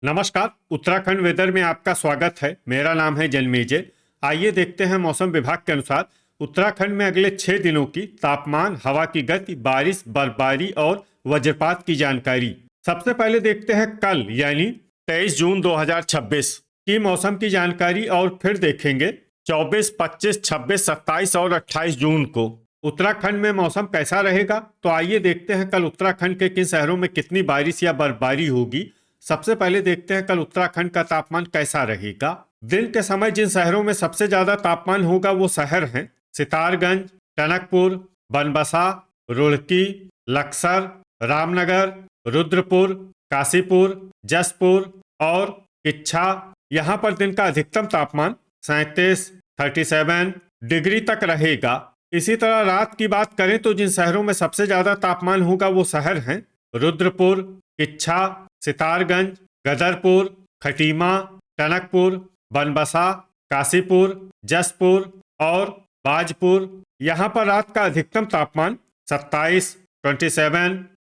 नमस्कार। उत्तराखंड वेदर में आपका स्वागत है। मेरा नाम है जन्मेजय। आइए देखते हैं मौसम विभाग के अनुसार उत्तराखंड में अगले 6 दिनों की तापमान, हवा की गति, बारिश, बर्फबारी और वज्रपात की जानकारी। सबसे पहले देखते हैं कल यानी 23 जून 2026 की मौसम की जानकारी और फिर देखेंगे 24, 25, 26, 27 और 28 जून को उत्तराखंड में मौसम कैसा रहेगा। तो आइए देखते हैं कल उत्तराखंड के किन शहरों में कितनी बारिश या बर्फबारी होगी। सबसे पहले देखते हैं कल उत्तराखंड का तापमान कैसा रहेगा। दिन के समय जिन शहरों में सबसे ज्यादा तापमान होगा वो शहर हैं सितारगंज, टनकपुर, बनबसा, रुड़की, लक्सर, रामनगर, रुद्रपुर, काशीपुर, जसपुर और किच्छा। यहाँ पर दिन का अधिकतम तापमान 37 डिग्री तक रहेगा। इसी तरह रात की बात करें तो जिन शहरों में सबसे ज्यादा तापमान होगा वो शहर हैं रुद्रपुर, किच्छा, सितारगंज, गदरपुर, खटीमा, टनकपुर, बनबसा, काशीपुर, जसपुर और बाजपुर। यहाँ पर रात का अधिकतम तापमान 27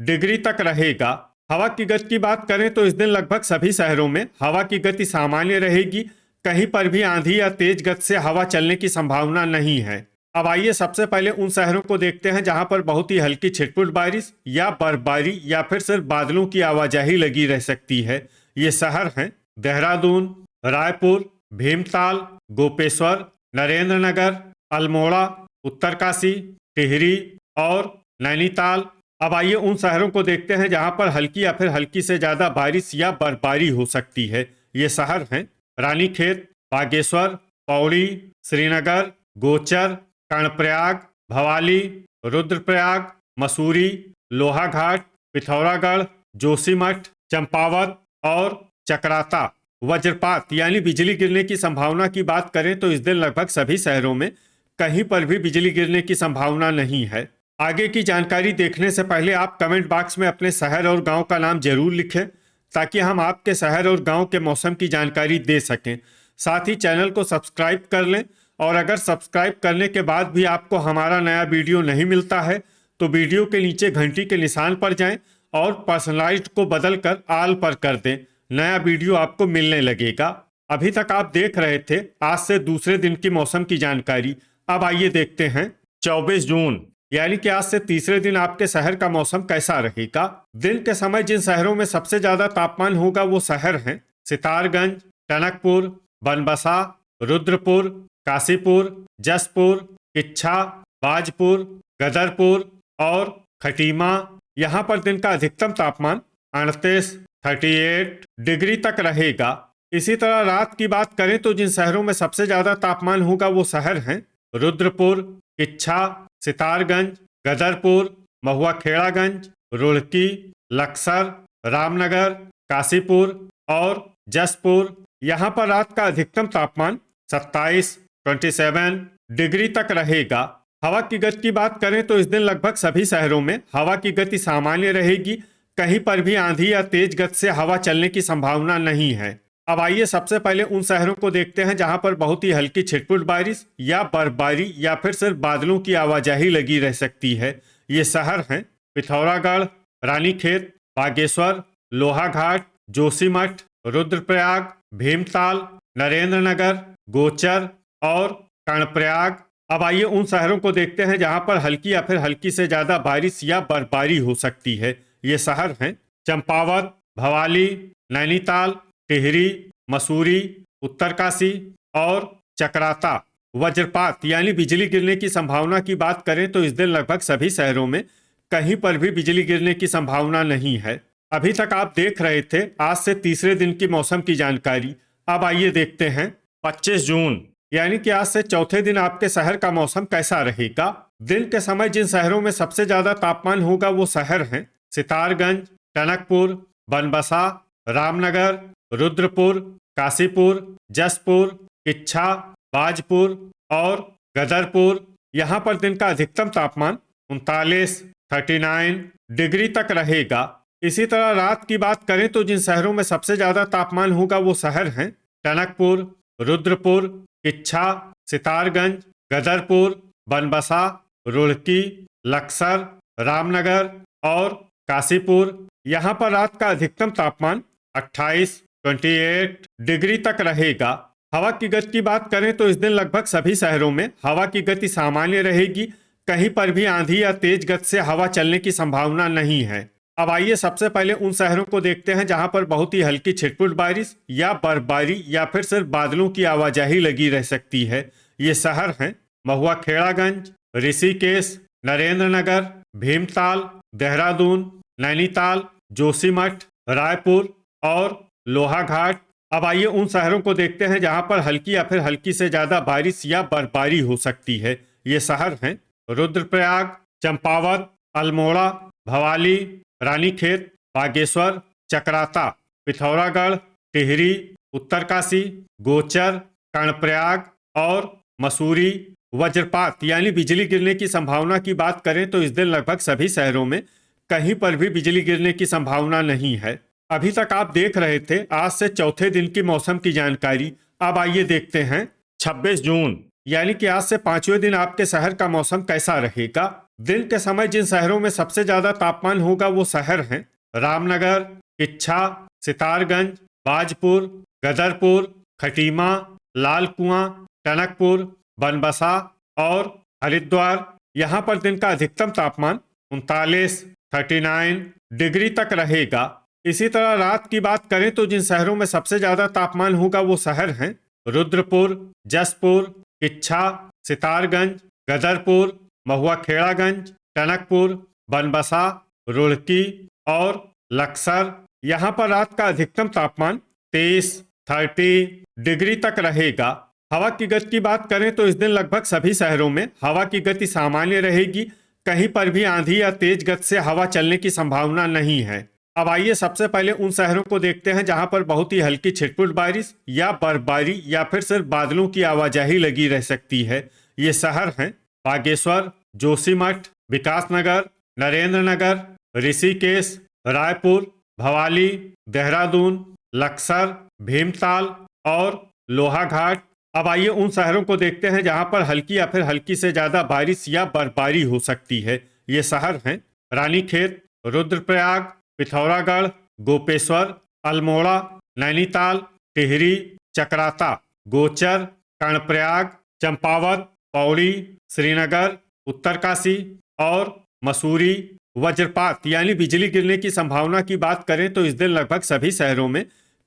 डिग्री तक रहेगा। हवा की गति की बात करें तो इस दिन लगभग सभी शहरों में हवा की गति सामान्य रहेगी। कहीं पर भी आंधी या तेज गति से हवा चलने की संभावना नहीं है। अब आइए सबसे पहले उन शहरों को देखते हैं जहां पर बहुत ही हल्की छिटपुट बारिश या बर्फबारी या फिर सिर्फ बादलों की आवाजाही लगी रह सकती है। ये शहर हैं देहरादून, रायपुर, भीमताल, गोपेश्वर, नरेंद्रनगर, अल्मोड़ा, उत्तरकाशी, टिहरी और नैनीताल। अब आइए उन शहरों को देखते हैं जहां पर हल्की या फिर हल्की से ज्यादा बारिश या बर्फबारी हो सकती है। ये शहर हैं रानीखेत, बागेश्वर, पौड़ी, श्रीनगर, गोचर, कर्णप्रयाग, भवाली, रुद्रप्रयाग, मसूरी, लोहाघाट, पिथौरागढ़, जोशीमठ, चंपावत और चक्राता। वज्रपात यानी बिजली गिरने की संभावना की बात करें तो इस दिन लगभग सभी शहरों में कहीं पर भी बिजली गिरने की संभावना नहीं है। आगे की जानकारी देखने से पहले आप कमेंट बॉक्स में अपने शहर और गांव का नाम जरूर लिखें ताकि हम आपके शहर और गांव के मौसम की जानकारी दे सकें। साथ ही चैनल को सब्सक्राइब कर लें और अगर सब्सक्राइब करने के बाद भी आपको हमारा नया वीडियो नहीं मिलता है तो वीडियो के नीचे घंटी के निशान पर जाएं और पर्सनलाइज्ड को बदलकर ऑल पर कर दें। नया वीडियो आपको मिलने लगेगा। अभी तक आप देख रहे थे आज से दूसरे दिन की मौसम की जानकारी। अब आइए देखते हैं 24 जून यानी कि आज से तीसरे दिन आपके शहर का मौसम कैसा रहेगा। दिन के समय जिन शहरों में सबसे ज्यादा तापमान होगा वो शहर हैं सितारगंज, टनकपुर, बनबसा, रुद्रपुर, काशीपुर, जसपुर, किच्छा, बाजपुर, गदरपुर और खटीमा। यहाँ पर दिन का अधिकतम तापमान 38 डिग्री तक रहेगा। इसी तरह रात की बात करें तो जिन शहरों में सबसे ज्यादा तापमान होगा वो शहर हैं रुद्रपुर, किच्छा, सितारगंज, गदरपुर, महुआखेड़ागंज, रुड़की, लक्सर, रामनगर, काशीपुर और जसपुर। यहाँ पर रात का अधिकतम तापमान 27 डिग्री तक रहेगा। हवा की गति की बात करें तो इस दिन लगभग सभी शहरों में हवा की गति सामान्य रहेगी। कहीं पर भी आंधी या तेज गति से हवा चलने की संभावना नहीं है। अब आइए सबसे पहले उन शहरों को देखते हैं जहां पर बहुत ही हल्की छिटपुट बारिश या बर्फबारी या फिर सिर्फ बादलों की आवाजाही लगी रह सकती है। ये शहर हैं पिथौरागढ़, रानीखेत, बागेश्वर, लोहाघाट, जोशीमठ, रुद्रप्रयाग, भीमताल, नरेंद्रनगर, गोचर और कर्णप्रयाग। अब आइए उन शहरों को देखते हैं जहां पर हल्की या फिर हल्की से ज्यादा बारिश या बर्फबारी हो सकती है। ये शहर हैं चंपावत, भवाली, नैनीताल, टिहरी, मसूरी, उत्तरकाशी और चक्राता। वज्रपात यानी बिजली गिरने की संभावना की बात करें तो इस दिन लगभग सभी शहरों में कहीं पर भी बिजली गिरने की संभावना नहीं है। अभी तक आप देख रहे थे आज से तीसरे दिन की मौसम की जानकारी। अब आइए देखते हैं 25 जून यानी कि आज से चौथे दिन आपके शहर का मौसम कैसा रहेगा। दिन के समय जिन शहरों में सबसे ज्यादा तापमान होगा वो शहर हैं सितारगंज, टनकपुर, बनबसा, रामनगर, रुद्रपुर, काशीपुर, जसपुर, किच्छा, बाजपुर और गदरपुर। यहाँ पर दिन का अधिकतम तापमान 39 डिग्री तक रहेगा। इसी तरह रात की बात करें तो जिन शहरों में सबसे ज्यादा तापमान होगा वो शहर हैं टनकपुर, रुद्रपुर, किच्छा, सितारगंज, गदरपुर, बनबसा, रुड़की, लक्सर, रामनगर और काशीपुर। यहाँ पर रात का अधिकतम तापमान 28 28 डिग्री तक रहेगा। हवा की गति की बात करें तो इस दिन लगभग सभी शहरों में हवा की गति सामान्य रहेगी। कहीं पर भी आंधी या तेज गति से हवा चलने की संभावना नहीं है। अब आइए सबसे पहले उन शहरों को देखते हैं जहां पर बहुत ही हल्की छिटपुट बारिश या बर्फबारी या फिर सिर्फ बादलों की आवाजाही लगी रह सकती है। ये शहर हैं महुआ खेड़ागंज, ऋषिकेश, नरेंद्र नगर, भीमताल, देहरादून, नैनीताल, जोशीमठ, रायपुर और लोहाघाट। अब आइए उन शहरों को देखते हैं जहां पर हल्की या फिर हल्की से ज्यादा बारिश या बर्फबारी हो सकती है। ये शहर हैं रुद्रप्रयाग, चंपावत, अल्मोड़ा, भवाली, रानीखेत, बागेश्वर, चकराता, पिथौरागढ़, टिहरी, उत्तरकाशी, गोचर, कर्णप्रयाग और मसूरी। वज्रपात यानी बिजली गिरने की संभावना की बात करें तो इस दिन लगभग सभी शहरों में कहीं पर भी बिजली गिरने की संभावना नहीं है। अभी तक आप देख रहे थे आज से चौथे दिन की मौसम की जानकारी। अब आइए देखते हैं 26 जून यानी कि आज से पांचवें दिन आपके शहर का मौसम कैसा रहेगा। दिन के समय जिन शहरों में सबसे ज्यादा तापमान होगा वो शहर हैं रामनगर, किच्छा, सितारगंज, बाजपुर, गदरपुर, खटीमा, लाल कुआं, टनकपुर, बनबसा और हरिद्वार। यहाँ पर दिन का अधिकतम तापमान 39 डिग्री तक रहेगा। इसी तरह रात की बात करें तो जिन शहरों में सबसे ज्यादा तापमान होगा वो शहर हैं रुद्रपुर, जसपुर, किच्छा, सितारगंज, गदरपुर, महुआ खेड़ागंज, टनकपुर, बनबसा, रुड़की और लक्सर। यहाँ पर रात का अधिकतम तापमान 30 डिग्री तक रहेगा। हवा की गति की बात करें तो इस दिन लगभग सभी शहरों में हवा की गति सामान्य रहेगी। कहीं पर भी आंधी या तेज गति से हवा चलने की संभावना नहीं है। अब आइए सबसे पहले उन शहरों को देखते हैं जहां पर बहुत ही हल्की छिटपुट बारिश या बर्फबारी या फिर सिर्फ बादलों की आवाजाही लगी रह सकती है। ये शहर हैं बागेश्वर, जोशीमठ, विकासनगर, नरेंद्र नगर, ऋषिकेश, रायपुर, भवाली, देहरादून, लक्सर, भीमताल और लोहाघाट। अब आइए उन शहरों को देखते हैं जहां पर हल्की या फिर हल्की से ज्यादा बारिश या बर्फबारी हो सकती है। ये शहर हैं रानीखेत, रुद्रप्रयाग, पिथौरागढ़, गोपेश्वर, अल्मोड़ा, नैनीताल, टिहरी, चकराता, गोचर, कर्णप्रयाग, चंपावत, पौड़ी, श्रीनगर, उत्तरकाशी और मसूरी। वज्रपात यानी बिजली गिरने की संभावना की बात करें तो इस दिन लगभग सभी शहरों में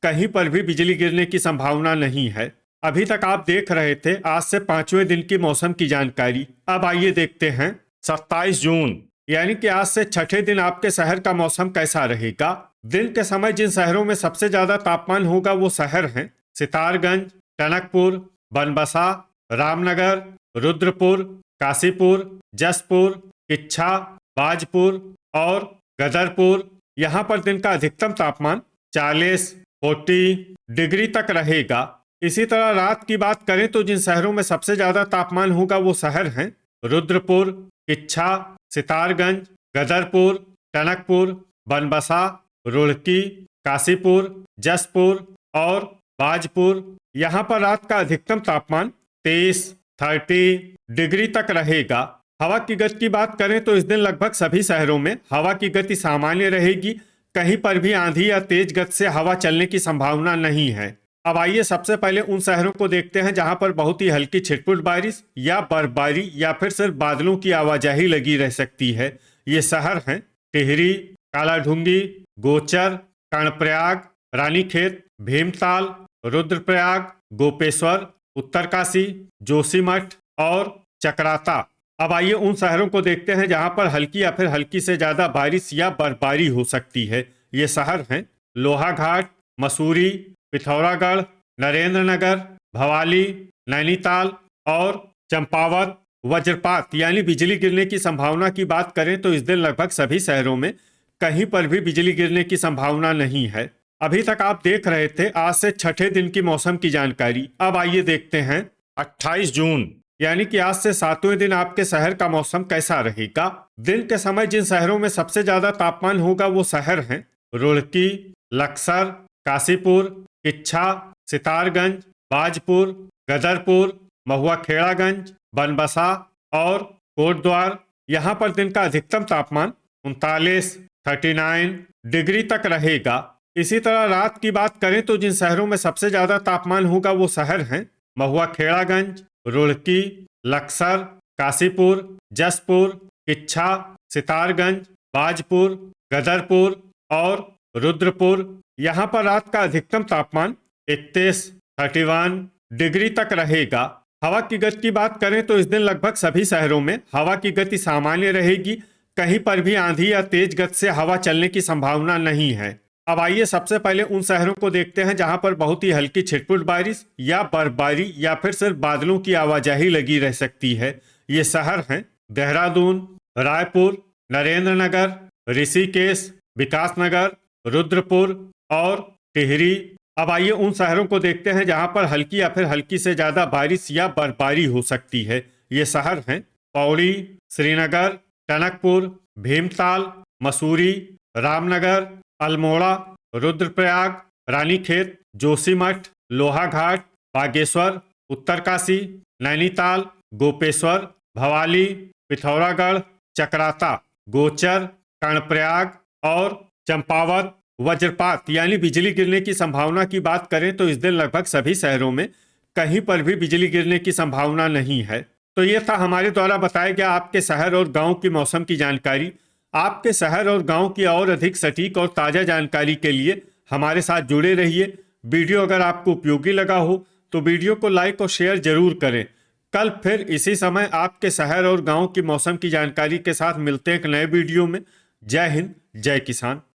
कहीं पर भी बिजली गिरने की संभावना नहीं है। अभी तक आप देख रहे थे आज से पांचवें दिन की मौसम की जानकारी। अब आइए देखते हैं 27 जून यानी कि आज से छठे दिन आपके शहर का मौसम कैसा रहेगा। दिन के समय जिन शहरों में सबसे ज्यादा तापमान होगा वो शहर हैं सितारगंज, टनकपुर, बनबसा, रामनगर, रुद्रपुर, काशीपुर, जसपुर, किच्छा, बाजपुर और गदरपुर। यहाँ पर दिन का अधिकतम तापमान 40 डिग्री तक रहेगा। इसी तरह रात की बात करें तो जिन शहरों में सबसे ज्यादा तापमान होगा वो शहर हैं रुद्रपुर, किच्छा, सितारगंज, गदरपुर, टनकपुर, बनबसा, रुड़की, काशीपुर, जसपुर और बाजपुर। यहाँ पर रात का अधिकतम तापमान 30 डिग्री तक रहेगा। हवा की गति की बात करें तो इस दिन लगभग सभी शहरों में हवा की गति सामान्य रहेगी। कहीं पर भी आंधी या तेज गति से हवा चलने की संभावना नहीं है। अब आइए सबसे पहले उन शहरों को देखते हैं जहां पर बहुत ही हल्की छिटपुट बारिश या बर्फबारी या फिर सिर्फ बादलों की आवाजाही लगी रह सकती है। ये शहर हैं टिहरी, कालाढूंगी, गोचर, कर्णप्रयाग, रानीखेत, भीमताल, रुद्रप्रयाग, गोपेश्वर, उत्तरकाशी, जोशीमठ और चकराता। अब आइए उन शहरों को देखते हैं जहां पर हल्की या फिर हल्की से ज्यादा बारिश या बर्फबारी हो सकती है। ये शहर हैं लोहाघाट, मसूरी, पिथौरागढ़, नरेंद्र नगर, भवाली, नैनीताल और चंपावत। वज्रपात यानी बिजली गिरने की संभावना की बात करें तो इस दिन लगभग सभी शहरों में कहीं पर भी बिजली गिरने की संभावना नहीं है। अभी तक आप देख रहे थे आज से छठे दिन की मौसम की जानकारी। अब आइए देखते हैं 28 जून यानी कि आज से सातवें दिन आपके शहर का मौसम कैसा रहेगा। दिन के समय जिन शहरों में सबसे ज्यादा तापमान होगा वो शहर हैं रुड़की, लक्सर, काशीपुर, किच्छा, सितारगंज, बाजपुर, गदरपुर, महुआ खेड़ागंज, बनबसा और कोटद्वार। यहाँ पर दिन का अधिकतम तापमान 39 डिग्री तक रहेगा। इसी तरह रात की बात करें तो जिन शहरों में सबसे ज्यादा तापमान होगा वो शहर हैं महुआ खेड़ागंज, रुड़की, लक्सर, काशीपुर, जसपुर, किच्छा, सितारगंज, बाजपुर, गदरपुर और रुद्रपुर। यहाँ पर रात का अधिकतम तापमान 31 डिग्री तक रहेगा। हवा की गति की बात करें तो इस दिन लगभग सभी शहरों में हवा की गति सामान्य रहेगी। कहीं पर भी आंधी या तेज गति से हवा चलने की संभावना नहीं है। अब आइए सबसे पहले उन शहरों को देखते हैं जहां पर बहुत ही हल्की छिटपुट बारिश या बर्फबारी या फिर सिर्फ बादलों की आवाजाही लगी रह सकती है। ये शहर हैं देहरादून, रायपुर, नरेंद्र नगर, ऋषिकेश, विकासनगर, रुद्रपुर और टिहरी। अब आइए उन शहरों को देखते हैं जहां पर हल्की या फिर हल्की से ज्यादा बारिश या बर्फबारी हो सकती है। ये शहर हैं पौड़ी, श्रीनगर, टनकपुर, भीमताल, मसूरी, रामनगर, अल्मोड़ा, रुद्रप्रयाग, रानीखेत, जोशीमठ, लोहाघाट, बागेश्वर, उत्तरकाशी, नैनीताल, गोपेश्वर, भवाली, पिथौरागढ़, चकराता, गोचर, कर्णप्रयाग और चंपावत। वज्रपात यानी बिजली गिरने की संभावना की बात करें तो इस दिन लगभग सभी शहरों में कहीं पर भी बिजली गिरने की संभावना नहीं है। तो ये था हमारे द्वारा बताया गया आपके शहर और गांव की मौसम की जानकारी। आपके शहर और गांव की और अधिक सटीक और ताज़ा जानकारी के लिए हमारे साथ जुड़े रहिए। वीडियो अगर आपको उपयोगी लगा हो तो वीडियो को लाइक और शेयर जरूर करें। कल फिर इसी समय आपके शहर और गांव की मौसम की जानकारी के साथ मिलते हैं एक नए वीडियो में। जय हिंद, जय किसान।